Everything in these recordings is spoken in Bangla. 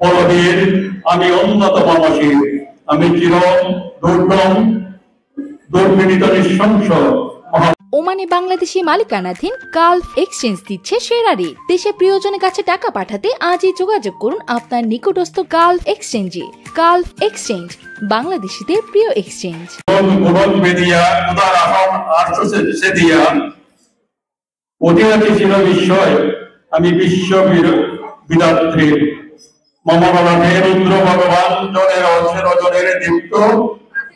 বলবীর আমি অন্যতম অসীর, আমি চির দুর্গম দুর্বিনীত নৃশংস। ওমানে বাংলাদেশি মালিকানাধীন গালফ এক্সচেঞ্জ দিচ্ছে সেরা রেট। দেশের প্রিয়জনের কাছে টাকা পাঠাতে আজই যোগাযোগ করুন আপনার নিকটস্থ গালফ এক্সচেঞ্জে। গালফ এক্সচেঞ্জ, বাংলাদেশিদের প্রিয় এক্সচেঞ্জ। ছিল বিস্ময়, আমি বিশ্ব বিধাত্রীর মমবলনে রুদ্র ভগবান জনের অজনের দীপ্ত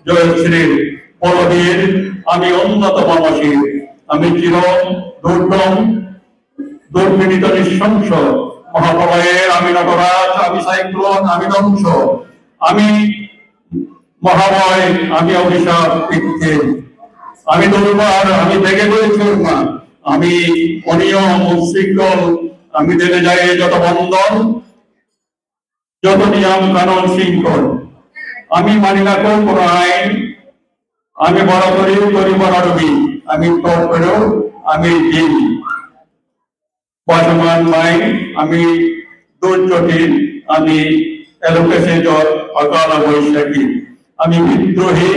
জয়শ্রীর বলবীর আমি অন্যতম অসীর, আমি চির দুর্গম দুর্বিনীত নৃশংস। মহাপ্রলয়ের আমি নটরাজ, আমি সাইক্লোন, আমি ধ্বংস, আমি মহাময়, আমি অভিশাপ কৃত্রিম, আমি দুর্বার, আমি ভেঙে বই চূর্মা, আমি অনিয়ম উশৃঙ্খল, আমি জেনে যাই যত বন্ধন যত নিয়ম কানুন শৃঙ্খল, আমি মানি না কোন আইন, আমি বরাবরই করি বরাবরই, আমি করেও আমি দিই বর্তমান মাইন, আমি দুর্যোগী, আমি এলোকেশে জ্বর অকাল বৈশাখী, আমি বিদ্রোহী,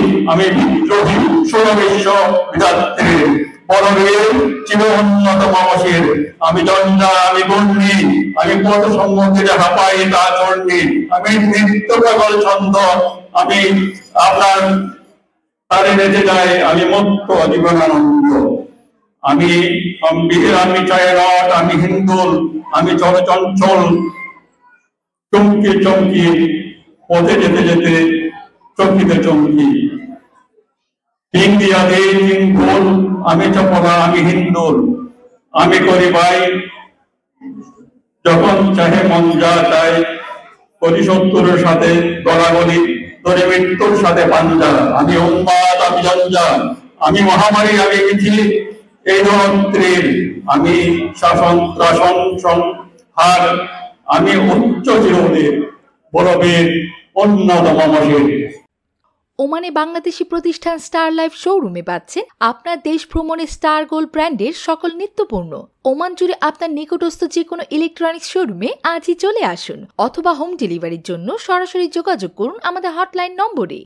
ষোড়বিশ্ব বিধাত্রীর বলবীর চির অন্যতম অসীর, আমি জঞ্জা, আমি বন্যী, আমি পদ সম্মুখে হাঁপাই তা চণ্ডী, আমি নৃত্য পাগল ছন্দ, আমি আপনার তারে বেঁচে যায়, আমি মুক্ত জীবনানন্দ, আমি অম্বির, আমি চায়রট, আমি হিন্দুল, আমি চঞ্চল চমকি চমকি পথে যেতে যেতে চমকিতে চমকি, ইন্ডিয়া দে ভুল, আমি চপলা, আমি হিন্দুল, আমি করি ভাই যখন চাহে মন যা চাই, করি শত্রুর সাথে গলাগলি, ধরে মৃত্যুর সাথে পাঞ্জা, আমি উন্মাদ, আমি জঞ্জাল, আমি মহামারী, আমি মিথিল এই ধরিত্রীর, আমি শাসন ত্রাসন হার, আমি উচ্চ চিরদের বলবীর অন্যতম অসীর। ওমানে বাংলাদেশি প্রতিষ্ঠান স্টার লাইফ শোরুমে পাচ্ছেন আপনার দেশ ভ্রমণে স্টার গোল্ড ব্র্যান্ডের সকল নিত্যপণ্য। ওমান জুড়ে আপনার নিকটস্থ যে কোনো ইলেকট্রনিক্স শোরুমে আজই চলে আসুন, অথবা হোম ডেলিভারির জন্য সরাসরি যোগাযোগ করুন আমাদের হটলাইন নম্বরে।